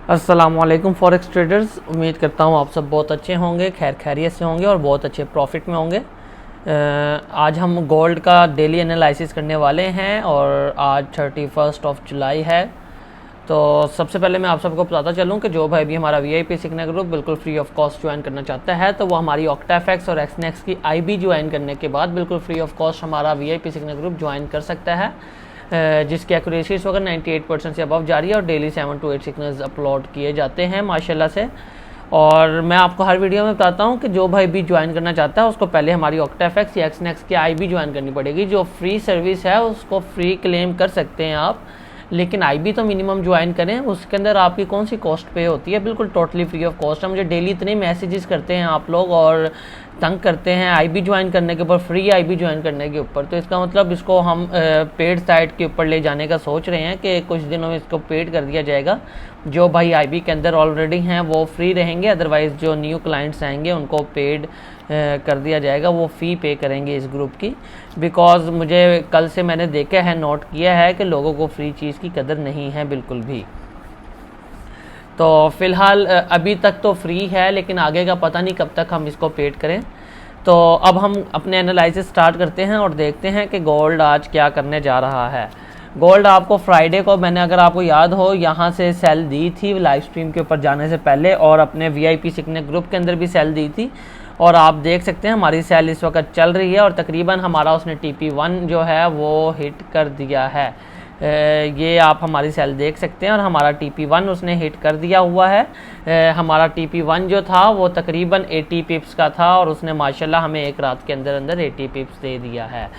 अस्सलामुअलैकुम forex traders, उम्मीद करता हूँ आप सब बहुत अच्छे होंगे, खैर खैरियत से होंगे और बहुत अच्छे प्रॉफिट में होंगे। आज हम गोल्ड का डेली एनालिसिस करने वाले हैं और आज 31 जुलाई है। तो सबसे पहले मैं आप सबको बताता चलूँ कि जो भाई भी हमारा VIP सीखने ग्रुप बिल्कुल फ्री ऑफ कॉस्ट ज्वाइन करना चाहता है तो वो हमारी ऑक्टाफेक्स और एक्सनेक्स की IB ज्वाइन करने के बाद बिल्कुल फ्री ऑफ कॉस्ट हमारा VIP सीखने ग्रुप ज्वाइन कर सकता है, जिसकी एक्यूरेसी इस वक्त 98% से अबव जा रही है और डेली 7 to 8 सिग्नल्स अपलोड किए जाते हैं माशाल्लाह से। और मैं आपको हर वीडियो में बताता हूं कि जो भाई भी ज्वाइन करना चाहता है उसको पहले हमारी ऑक्टाफेक्स या एक्सनेक्स की IB ज्वाइन करनी पड़ेगी। जो फ्री सर्विस है उसको फ्री क्लेम कर सकते हैं आप, लेकिन IB तो मिनिमम ज्वाइन करें। उसके अंदर आपकी कौन सी कॉस्ट पे होती है, बिल्कुल टोटली फ्री ऑफ कॉस्ट है। मुझे डेली इतने मैसेजेस करते हैं आप लोग और तंग करते हैं IB ज्वाइन करने के ऊपर, फ्री IB ज्वाइन करने के ऊपर। तो इसका मतलब इसको हम पेड साइट के ऊपर ले जाने का सोच रहे हैं कि कुछ दिनों में इसको पेड कर दिया जाएगा। जो भाई IB के अंदर ऑलरेडी हैं वो फ्री रहेंगे, अदरवाइज़ जो न्यू क्लाइंट्स आएंगे उनको पेड कर दिया जाएगा, वो फ़ी पे करेंगे इस ग्रुप की। बिकॉज़ मुझे कल से मैंने देखा है, नोट किया है कि लोगों को फ्री चीज़ की कदर नहीं है बिल्कुल भी। तो फ़िलहाल अभी तक तो फ्री है, लेकिन आगे का पता नहीं कब तक हम इसको पेड करें। तो अब हम अपने एनालिसिस स्टार्ट करते हैं और देखते हैं कि गोल्ड आज क्या करने जा रहा है। गोल्ड आपको फ्राइडे को मैंने, अगर आपको याद हो, यहाँ से सेल दी थी लाइव स्ट्रीम के ऊपर जाने से पहले और अपने VIP सीखने ग्रुप के अंदर भी सेल दी थी। और आप देख सकते हैं हमारी सेल इस वक्त चल रही है और तकरीबन हमारा उसने TP1 जो है वो हिट कर दिया है। ये आप हमारी सेल देख सकते हैं और हमारा TP1 उसने हिट कर दिया हुआ है। हमारा TP1 जो था वो तकरीबन 80 पिप्स का था और उसने माशाल्लाह हमें एक रात के अंदर अंदर 80 पिप्स दे दिया है।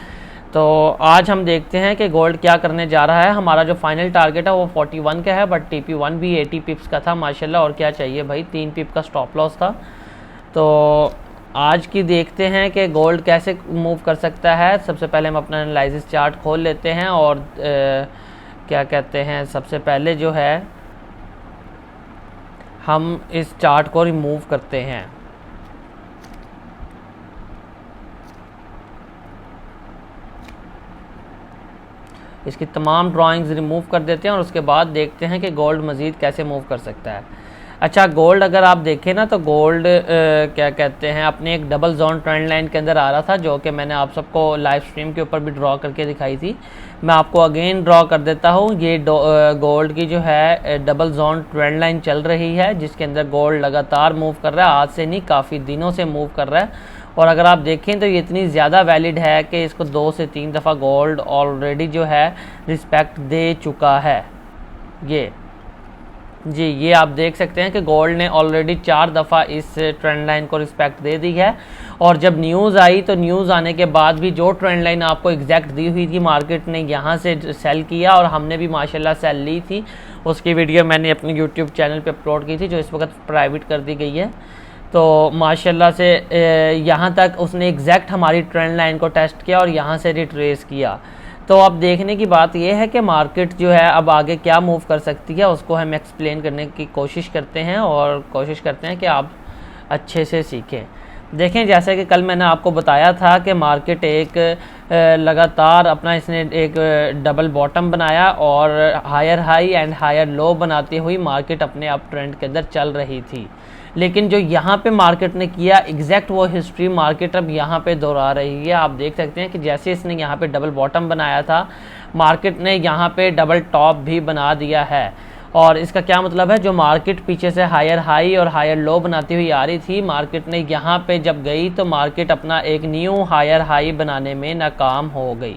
तो आज हम देखते हैं कि गोल्ड क्या करने जा रहा है। हमारा जो फाइनल टारगेट है वो 41 का है, बट TP1 भी 80 पिप्स का था माशाल्लाह। और क्या चाहिए भाई, 3 पिप का स्टॉप लॉस था। तो आज की देखते हैं कि गोल्ड कैसे मूव कर सकता है। सबसे पहले हम अपना एनालिसिस चार्ट खोल लेते हैं और क्या कहते हैं, सबसे पहले जो है हम इस चार्ट को रिमूव करते हैं। इसकी तमाम ड्राइंग्स रिमूव कर देते हैं और उसके बाद देखते हैं कि गोल्ड मज़ीद कैसे मूव कर सकता है। अच्छा, गोल्ड अगर आप देखें ना तो गोल्ड क्या कहते हैं अपने एक डबल जोन ट्रेंड लाइन के अंदर आ रहा था, जो कि मैंने आप सबको लाइव स्ट्रीम के ऊपर भी ड्रॉ करके दिखाई थी। मैं आपको अगेन ड्रॉ कर देता हूँ। ये गोल्ड की जो है डबल जोन ट्रेंड लाइन चल रही है, जिसके अंदर गोल्ड लगातार मूव कर रहा है, आज से नहीं काफ़ी दिनों से मूव कर रहा है। और अगर आप देखें तो ये इतनी ज़्यादा वैलिड है कि इसको 2 से 3 दफ़ा गोल्ड ऑलरेडी जो है रिस्पेक्ट दे चुका है। ये आप देख सकते हैं कि गोल्ड ने ऑलरेडी 4 दफ़ा इस ट्रेंड लाइन को रिस्पेक्ट दे दी है। और जब न्यूज़ आई तो न्यूज़ आने के बाद भी जो ट्रेंड लाइन आपको एग्जैक्ट दी हुई थी, मार्केट ने यहाँ से सेल किया और हमने भी माशाल्लाह सेल ली थी। उसकी वीडियो मैंने अपने YouTube चैनल पे अपलोड की थी, जो इस वक्त प्राइवेट कर दी गई है। तो माशाल्लाह से यहाँ तक उसने एग्जैक्ट हमारी ट्रेंड लाइन को टेस्ट किया और यहाँ से रिट्रेस किया। तो अब देखने की बात यह है कि मार्केट जो है अब आगे क्या मूव कर सकती है, उसको हम एक्सप्लेन करने की कोशिश करते हैं और कोशिश करते हैं कि आप अच्छे से सीखें। देखें, जैसे कि कल मैंने आपको बताया था कि मार्केट एक लगातार अपना इसने एक डबल बॉटम बनाया और higher high and higher low बनाती हुई मार्केट अपने अप ट्रेंड के अंदर चल रही थी। लेकिन जो यहाँ पे मार्केट ने किया एग्जैक्ट वो हिस्ट्री मार्केट अब यहाँ पे दोहरा रही है। आप देख सकते हैं कि जैसे इसने यहाँ पे डबल बॉटम बनाया था, मार्केट ने यहाँ पे डबल टॉप भी बना दिया है। और इसका क्या मतलब है, जो मार्केट पीछे से हायर हाई और हायर लो बनाती हुई आ रही थी, मार्केट ने यहाँ पे जब गई तो मार्केट अपना एक न्यू हायर हाई बनाने में नाकाम हो गई।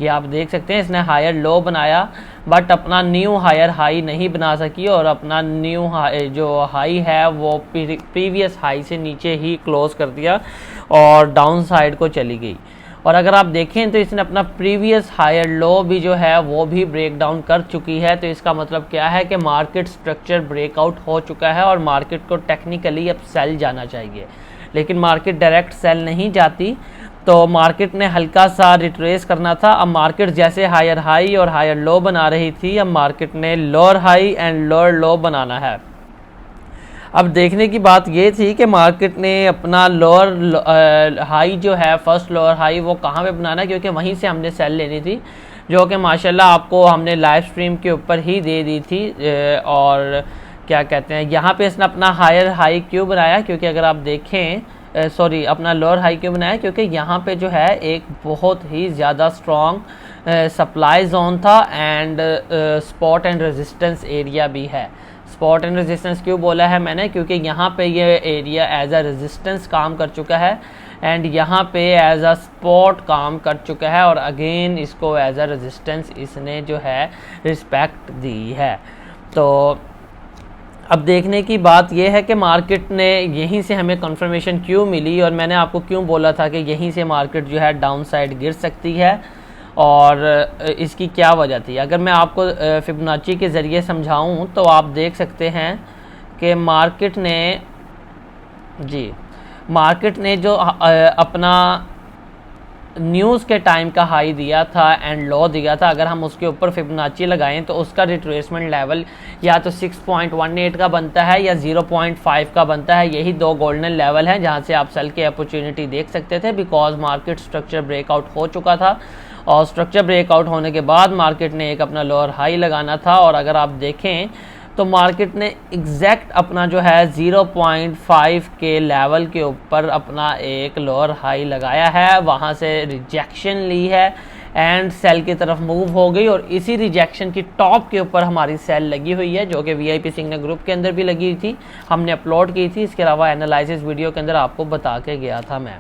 ये आप देख सकते हैं, इसने हायर लो बनाया बट अपना न्यू हायर हाई नहीं बना सकी और अपना न्यू जो हाई है वो प्रीवियस हाई से नीचे ही क्लोज कर दिया और डाउन साइड को चली गई। और अगर आप देखें तो इसने अपना प्रीवियस हायर लो भी जो है वो भी ब्रेक डाउन कर चुकी है। तो इसका मतलब क्या है कि मार्केट स्ट्रक्चर ब्रेकआउट हो चुका है और मार्केट को टेक्निकली अब सेल जाना चाहिए, लेकिन मार्केट डायरेक्ट सेल नहीं जाती। तो मार्केट ने हल्का सा रिट्रेस करना था। अब मार्केट जैसे हायर हाई और हायर लो बना रही थी, अब मार्केट ने lower high and lower low बनाना है। अब देखने की बात ये थी कि मार्केट ने अपना लोअर हाई जो है, फर्स्ट लोअर हाई, वो कहाँ पे बनाना है, क्योंकि वहीं से हमने सेल लेनी थी, जो कि माशाल्लाह आपको हमने लाइव स्ट्रीम के ऊपर ही दे दी थी। और क्या कहते हैं, यहाँ पे इसने अपना हायर हाई क्यों बनाया, क्योंकि अगर आप देखें सॉरी अपना लोअर हाई क्यों बनाया, क्योंकि यहाँ पे जो है एक बहुत ही ज़्यादा स्ट्रॉन्ग सप्लाई जोन था and spot and resistance area भी है। स्पॉट एंड रेजिस्टेंस क्यों बोला है मैंने, क्योंकि यहाँ पे ये एरिया एज अ रेजिस्टेंस काम कर चुका है एंड यहाँ पे एज अ स्पॉट काम कर चुका है और अगेन इसको एज अ रेजिस्टेंस इसने जो है रिस्पेक्ट दी है। तो अब देखने की बात यह है कि मार्केट ने यहीं से हमें कंफर्मेशन क्यों मिली और मैंने आपको क्यों बोला था कि यहीं से मार्केट जो है डाउन साइड गिर सकती है और इसकी क्या वजह थी। अगर मैं आपको फिबोनाची के ज़रिए समझाऊं तो आप देख सकते हैं कि मार्केट ने जो अपना न्यूज़ के टाइम का हाई दिया था एंड लो दिया था, अगर हम उसके ऊपर फिबोनाची लगाएं तो उसका रिट्रेसमेंट लेवल या तो 6.18 का बनता है या 0.5 का बनता है। यही दो गोल्डन लेवल हैं जहां से आप सेल की अपॉर्चुनिटी देख सकते थे, बिकॉज मार्केट स्ट्रक्चर ब्रेकआउट हो चुका था और स्ट्रक्चर ब्रेकआउट होने के बाद मार्केट ने एक अपना लोअर हाई लगाना था। और अगर आप देखें तो मार्केट ने एग्जैक्ट अपना जो है 0.5 के लेवल के ऊपर अपना एक लोअर हाई लगाया है, वहाँ से रिजेक्शन ली है एंड सेल की तरफ मूव हो गई और इसी रिजेक्शन की टॉप के ऊपर हमारी सेल लगी हुई है, जो कि वीआईपी सिग्नल ग्रुप के अंदर भी लगी हुई थी, हमने अपलोड की थी। इसके अलावा एनालिसिस वीडियो के अंदर आपको बता के गया था मैं।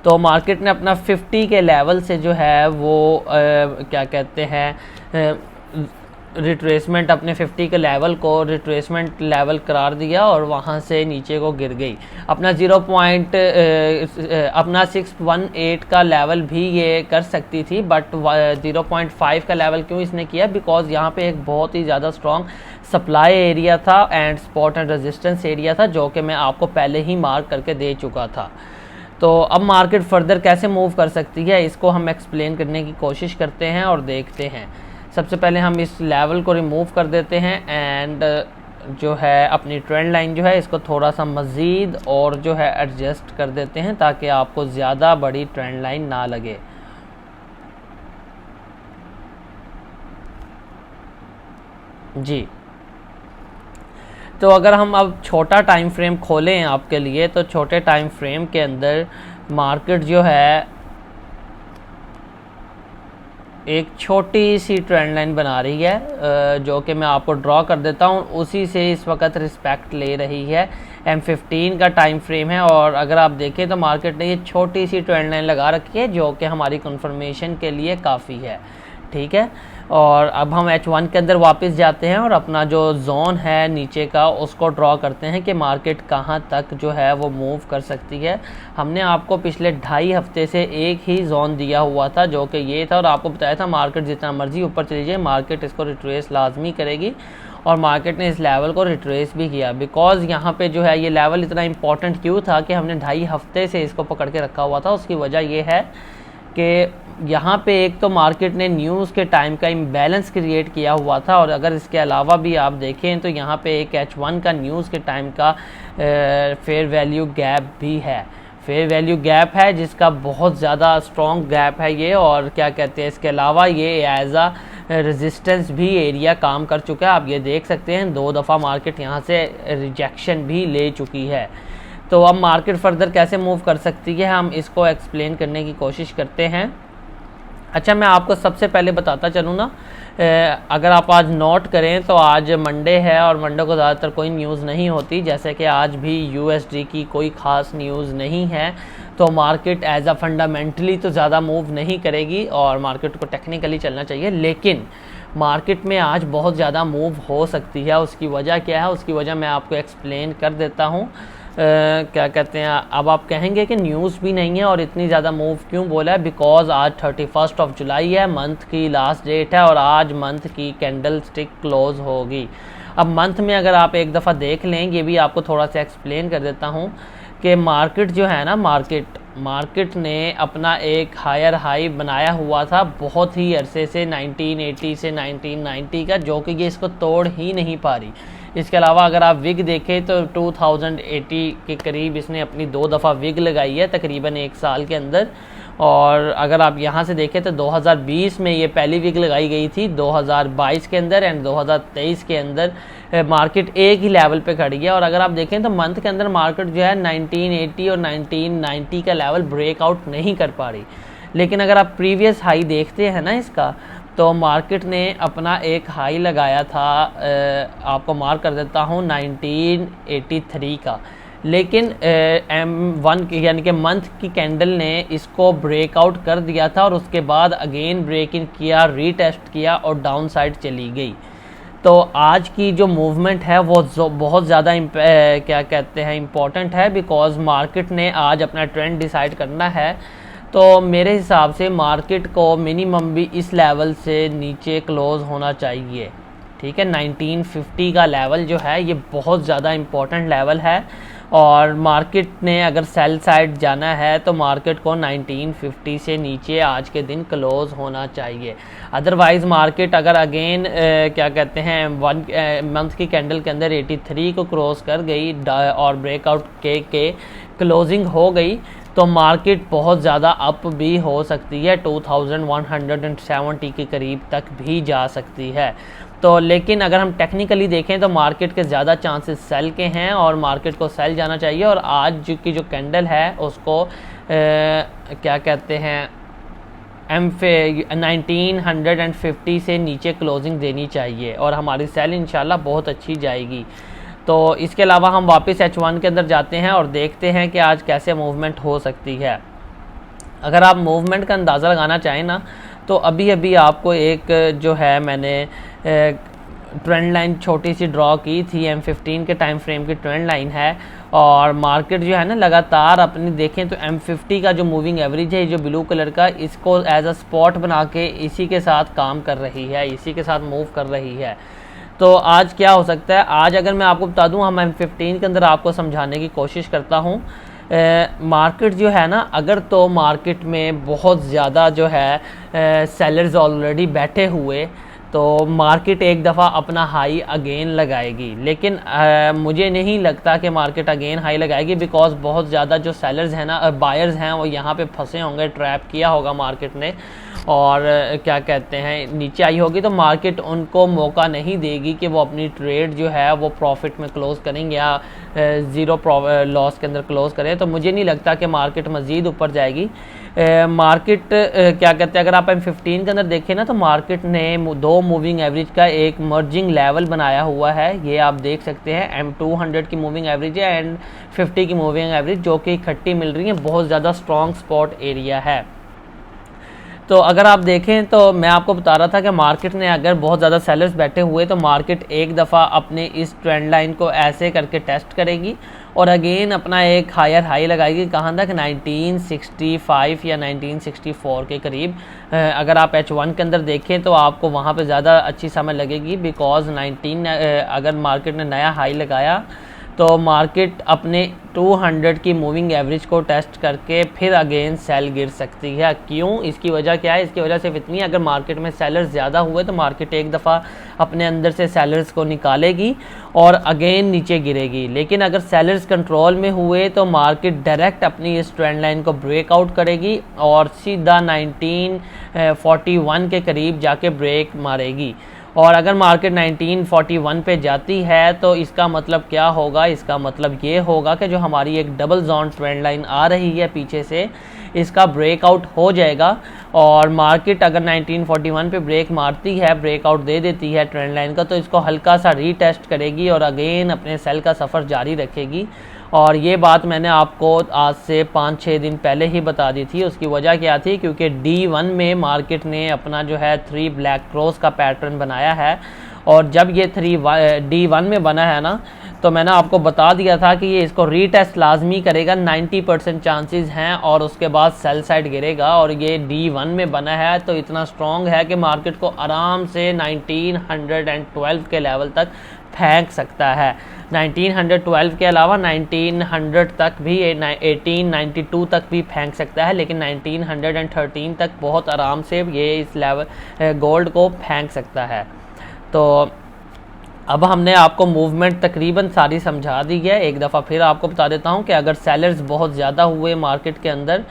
तो मार्केट ने अपना 50 के लेवल से जो है वो क्या कहते हैं रिट्रेसमेंट, अपने 50 के लेवल को रिट्रेसमेंट लेवल करार दिया और वहाँ से नीचे को गिर गई। अपना 618 का लेवल भी ये कर सकती थी, बट 0.5 का लेवल क्यों इसने किया, बिकॉज यहाँ पे एक बहुत ही ज़्यादा स्ट्रॉन्ग सप्लाई एरिया था and spot and resistance area था, जो कि मैं आपको पहले ही मार्क करके दे चुका था। तो अब मार्केट फर्दर कैसे मूव कर सकती है इसको हम एक्सप्लेन करने की कोशिश करते हैं और देखते हैं। सबसे पहले हम इस लेवल को रिमूव कर देते हैं एंड जो है अपनी ट्रेंड लाइन जो है इसको थोड़ा सा मज़ीद और जो है एडजस्ट कर देते हैं ताकि आपको ज़्यादा बड़ी ट्रेंड लाइन ना लगे। जी, तो अगर हम अब छोटा टाइम फ्रेम खोलें आपके लिए, तो छोटे टाइम फ्रेम के अंदर मार्केट जो है एक छोटी सी ट्रेंड लाइन बना रही है, जो कि मैं आपको ड्रॉ कर देता हूँ, उसी से इस वक्त रिस्पेक्ट ले रही है। M15 का टाइम फ्रेम है और अगर आप देखें तो मार्केट ने ये छोटी सी ट्रेंड लाइन लगा रखी है, जो कि हमारी कंफर्मेशन के लिए काफ़ी है। ठीक है, और अब हम H1 के अंदर वापस जाते हैं और अपना जो जोन है नीचे का उसको ड्रॉ करते हैं कि मार्केट कहाँ तक जो है वो मूव कर सकती है। हमने आपको पिछले 2.5 हफ्ते से एक ही जोन दिया हुआ था, जो कि ये था, और आपको बताया था मार्केट जितना मर्जी ऊपर चली जाए मार्केट इसको रिट्रेस लाजमी करेगी, और मार्केट ने इस लेवल को रिट्रेस भी किया। बिकॉज यहाँ पे जो है ये लेवल इतना इंपॉर्टेंट क्यों था कि हमने 2.5 हफ्ते से इसको पकड़ के रखा हुआ था। उसकी वजह ये है कि यहाँ पे एक तो मार्केट ने न्यूज़ के टाइम का इम्बैलेंस क्रिएट किया हुआ था, और अगर इसके अलावा भी आप देखें तो यहाँ पे एक H1 का न्यूज़ के टाइम का फेयर वैल्यू गैप भी है। फेयर वैल्यू गैप है जिसका बहुत ज़्यादा स्ट्रॉन्ग गैप है ये, और क्या कहते हैं इसके अलावा ये एज आ रेजिस्टेंस भी एरिया काम कर चुका है। आप ये देख सकते हैं 2 दफ़ा मार्केट यहाँ से रिजेक्शन भी ले चुकी है। तो अब मार्केट फर्दर कैसे मूव कर सकती है हम इसको एक्सप्लेन करने की कोशिश करते हैं। अच्छा, मैं आपको सबसे पहले बताता चलूँ ना, अगर आप आज नोट करें तो आज मंडे है और मंडे को ज़्यादातर कोई न्यूज़ नहीं होती, जैसे कि आज भी USD की कोई ख़ास न्यूज़ नहीं है, तो मार्केट एज अ फंडामेंटली तो ज़्यादा मूव नहीं करेगी और मार्केट को टेक्निकली चलना चाहिए। लेकिन मार्केट में आज बहुत ज़्यादा मूव हो सकती है। उसकी वजह क्या है, उसकी वजह मैं आपको एक्सप्लेन कर देता हूँ। क्या कहते हैं, अब आप कहेंगे कि न्यूज़ भी नहीं है और इतनी ज़्यादा मूव क्यों बोला है, बिकॉज आज 31 जुलाई है, मंथ की लास्ट डेट है और आज मंथ की कैंडल स्टिक क्लोज होगी। अब मंथ में अगर आप एक दफ़ा देख लें, ये भी आपको थोड़ा सा एक्सप्लेन कर देता हूँ कि मार्केट जो है ना, मार्केट ने अपना एक हायर हाई बनाया हुआ था बहुत ही अरसे से 1980 से 1990 का, जो कि ये इसको तोड़ ही नहीं पा रही। इसके अलावा अगर आप विग देखें तो 2080 के करीब इसने अपनी 2 दफ़ा विग लगाई है तकरीबन 1 साल के अंदर, और अगर आप यहाँ से देखें तो 2020 में ये पहली वीक लगाई गई थी, 2022 के अंदर एंड 2023 के अंदर मार्केट एक ही लेवल पे खड़ी है। और अगर आप देखें तो मंथ के अंदर मार्केट जो है 1980 और 1990 का लेवल ब्रेकआउट नहीं कर पा रही। लेकिन अगर आप प्रीवियस हाई देखते हैं ना इसका, तो मार्केट ने अपना एक हाई लगाया था, आपको मार्क कर देता हूँ, 1983 का। लेकिन M1 यानी कि मंथ की कैंडल ने इसको ब्रेकआउट कर दिया था और उसके बाद अगेन ब्रेक इन किया, रीटेस्ट किया और डाउन साइड चली गई। तो आज की जो मूवमेंट है वो बहुत ज़्यादा क्या कहते हैं इम्पॉर्टेंट है, बिकॉज मार्केट ने आज अपना ट्रेंड डिसाइड करना है। तो मेरे हिसाब से मार्केट को मिनिमम भी इस लेवल से नीचे क्लोज़ होना चाहिए, ठीक है। 1950 का लेवल जो है ये बहुत ज़्यादा इम्पोर्टेंट लेवल है और मार्केट ने अगर सेल साइड जाना है तो मार्केट को 1950 से नीचे आज के दिन क्लोज़ होना चाहिए। अदरवाइज़ मार्केट अगर अगेन क्या कहते हैं मंथ की कैंडल के अंदर 83 को क्रॉस कर गई और ब्रेकआउट के क्लोजिंग हो गई तो मार्केट बहुत ज़्यादा अप भी हो सकती है, 2170 के करीब तक भी जा सकती है। तो लेकिन अगर हम टेक्निकली देखें तो मार्केट के ज़्यादा चांसेस सेल के हैं और मार्केट को सेल जाना चाहिए। और आज की जो कैंडल है उसको क्या कहते हैं 1950 से नीचे क्लोजिंग देनी चाहिए और हमारी सेल इंशाल्लाह बहुत अच्छी जाएगी। तो इसके अलावा हम वापस H1 के अंदर जाते हैं और देखते हैं कि आज कैसे मूवमेंट हो सकती है। अगर आप मूवमेंट का अंदाज़ा लगाना चाहें ना, तो अभी अभी आपको एक जो है मैंने ट्रेंड लाइन छोटी सी ड्रॉ की थी, M15 के टाइम फ्रेम की ट्रेंड लाइन है और मार्केट जो है ना लगातार अपनी देखें तो M50 का जो मूविंग एवरेज है, जो ब्लू कलर का, इसको एज अ स्पॉट बना के इसी के साथ काम कर रही है, इसी के साथ मूव कर रही है। तो आज क्या हो सकता है, आज अगर मैं आपको बता दूं, हम M15 के अंदर आपको समझाने की कोशिश करता हूं। मार्केट जो है ना, अगर तो मार्केट में बहुत ज़्यादा जो है सेलर्स ऑलरेडी बैठे हुए, तो मार्केट एक दफ़ा अपना हाई अगेन लगाएगी। लेकिन मुझे नहीं लगता कि मार्केट अगेन हाई लगाएगी, बिकॉज बहुत ज़्यादा जो सेलर्स हैं ना, बायर्स हैं, वो यहाँ पे फंसे होंगे, ट्रैप किया होगा मार्केट ने और क्या कहते हैं नीचे आई होगी, तो मार्केट उनको मौका नहीं देगी कि वो अपनी ट्रेड जो है वो प्रॉफिट में क्लोज़ करेंगे या ज़ीरो लॉस के अंदर क्लोज़ करें। तो मुझे नहीं लगता कि मार्केट मज़ीद ऊपर जाएगी। मार्केट क्या कहते हैं, अगर आप M15 के अंदर देखें ना, तो मार्केट ने दो मूविंग एवरेज का एक मर्जिंग लेवल बनाया हुआ है, ये आप देख सकते हैं। M200 की मूविंग एवरेज है एंड 50 की मूविंग एवरेज, जो कि इकट्ठी मिल रही है, बहुत ज़्यादा स्ट्रॉन्ग स्पॉट एरिया है। तो अगर आप देखें तो मैं आपको बता रहा था कि मार्केट ने अगर बहुत ज़्यादा सेलर्स बैठे हुए तो मार्केट एक दफ़ा अपने इस ट्रेंड लाइन को ऐसे करके टेस्ट करेगी और अगेन अपना एक हायर हाई लगाएगी, कहाँ तक, 1965 या 1964 के करीब। अगर आप H1 के अंदर देखें तो आपको वहाँ पे ज़्यादा अच्छी समझ लगेगी, बिकॉज अगर मार्केट ने नया हाई लगाया तो मार्केट अपने 200 की मूविंग एवरेज को टेस्ट करके फिर अगेन सेल गिर सकती है। क्यों, इसकी वजह क्या है, इसकी वजह सिर्फ इतनी, अगर मार्केट में सेलर्स ज़्यादा हुए तो मार्केट एक दफ़ा अपने अंदर से सेलर्स को निकालेगी और अगेन नीचे गिरेगी। लेकिन अगर सेलर्स कंट्रोल में हुए तो मार्केट डायरेक्ट अपनी इस ट्रेंड लाइन को ब्रेकआउट करेगी और सीधा 1941 के करीब जाके ब्रेक मारेगी। और अगर मार्केट 1941 पे जाती है तो इसका मतलब क्या होगा, इसका मतलब ये होगा कि जो हमारी एक डबल जोन ट्रेंड लाइन आ रही है पीछे से, इसका ब्रेकआउट हो जाएगा और मार्केट अगर 1941 पे ब्रेक मारती है, ब्रेकआउट दे देती है ट्रेंड लाइन का, तो इसको हल्का सा रीटेस्ट करेगी और अगेन अपने सेल का सफ़र जारी रखेगी। और ये बात मैंने आपको आज से 5-6 दिन पहले ही बता दी थी। उसकी वजह क्या थी, क्योंकि D1 में मार्केट ने अपना जो है 3 ब्लैक क्रॉस का पैटर्न बनाया है और जब ये D1 में बना है ना, तो मैंने आपको बता दिया था कि ये इसको रीटेस्ट लाजमी करेगा, 90% चांसेस हैं और उसके बाद सेल साइड गिरेगा। और ये D1 में बना है तो इतना स्ट्रॉन्ग है कि मार्केट को आराम से 1912 के लेवल तक फेंक सकता है। 1912 के अलावा 1900 तक भी, 1892 तक भी फेंक सकता है, लेकिन 1913 तक बहुत आराम से ये इस लेवल गोल्ड को फेंक सकता है। तो अब हमने आपको मूवमेंट तकरीबन सारी समझा दी है। एक दफ़ा फिर आपको बता देता हूँ कि अगर सेलर्स बहुत ज़्यादा हुए मार्केट के अंदर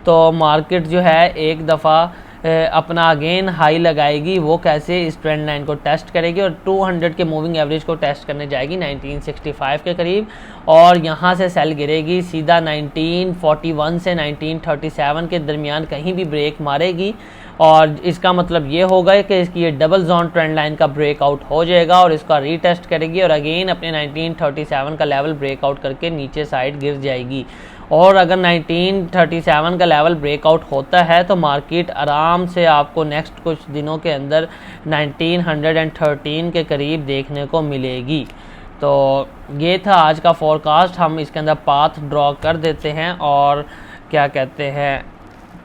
तो मार्केट जो है एक दफ़ा अपना अगेन हाई लगाएगी। वो कैसे, इस ट्रेंड लाइन को टेस्ट करेगी और 200 के मूविंग एवरेज को टेस्ट करने जाएगी 1965 के करीब, और यहाँ से सेल गिरेगी सीधा 1941 से 1937 के दरमियान कहीं भी ब्रेक मारेगी। और इसका मतलब ये होगा कि इसकी ये डबल जोन ट्रेंड लाइन का ब्रेकआउट हो जाएगा और इसका रीटेस्ट करेगी और अगेन अपने 1937 का लेवल ब्रेकआउट करके नीचे साइड गिर जाएगी। और अगर 1937 का लेवल ब्रेकआउट होता है तो मार्केट आराम से आपको नेक्स्ट कुछ दिनों के अंदर 1913 के करीब देखने को मिलेगी। तो ये था आज का फोरकास्ट। हम इसके अंदर पाथ ड्रॉ कर देते हैं और क्या कहते हैं,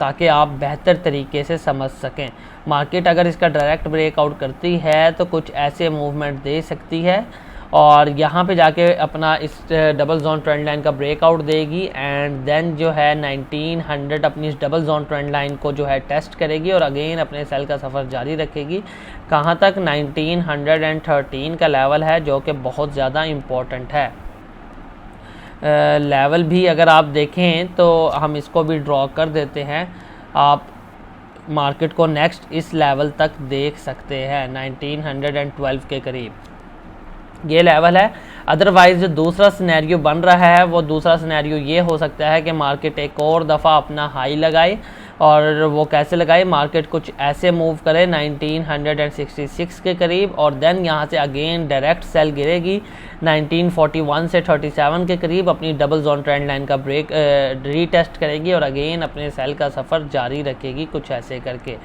ताकि आप बेहतर तरीके से समझ सकें। मार्केट अगर इसका डायरेक्ट ब्रेकआउट करती है तो कुछ ऐसे मूवमेंट दे सकती है और यहाँ पे जाके अपना इस डबल जोन ट्रेंड लाइन का ब्रेकआउट देगी एंड देन जो है 1900 अपनी इस डबल जोन ट्रेंड लाइन को जो है टेस्ट करेगी और अगेन अपने सेल का सफ़र जारी रखेगी। कहाँ तक? 1913 का लेवल है जो कि बहुत ज़्यादा इम्पोर्टेंट है। लेवल भी अगर आप देखें तो हम इसको भी ड्रॉ कर देते हैं। आप मार्केट को नेक्स्ट इस लेवल तक देख सकते हैं 1912 के करीब ये लेवल है। अदरवाइज़ जो दूसरा सिनेरियो बन रहा है वो दूसरा सिनेरियो ये हो सकता है कि मार्केट एक और दफ़ा अपना हाई लगाए, और वो कैसे लगाए, मार्केट कुछ ऐसे मूव करे 1966 के करीब और देन यहाँ से अगेन डायरेक्ट सेल गिरेगी 1941 से 37 के करीब, अपनी डबल जोन ट्रेंड लाइन का ब्रेक रीटेस्ट करेगी और अगेन अपने सेल का सफ़र जारी रखेगी कुछ ऐसे करके।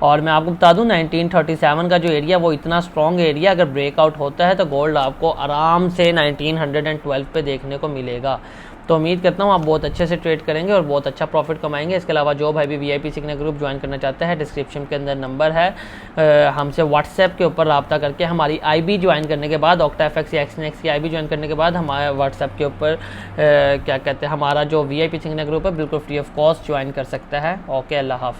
और मैं आपको बता दूं 1937 का जो एरिया वो इतना स्ट्रॉन्ग एरिया, अगर ब्रेकआउट होता है तो गोल्ड आपको आराम से 1912 पे देखने को मिलेगा। तो उम्मीद करता हूँ आप बहुत अच्छे से ट्रेड करेंगे और बहुत अच्छा प्रॉफिट कमाएंगे। इसके अलावा जो भाई भी VIP सीखने ग्रुप ज्वाइन करना चाहता है, डिस्क्रिप्शन के अंदर नंबर है, हमसे व्हाट्सएप के ऊपर रब्ता करके हमारी IB ज्वाइन करने के बाद, OctaFX या XNX की IB ज्वाइन करने के बाद हमारे व्हाट्सएप के ऊपर क्या कहते हैं हमारा जो VIP सीखने ग्रुप है बिल्कुल फ्री ऑफ कॉस्ट ज्वाइन कर सकता है। ओके, अल्लाह हाफिज़।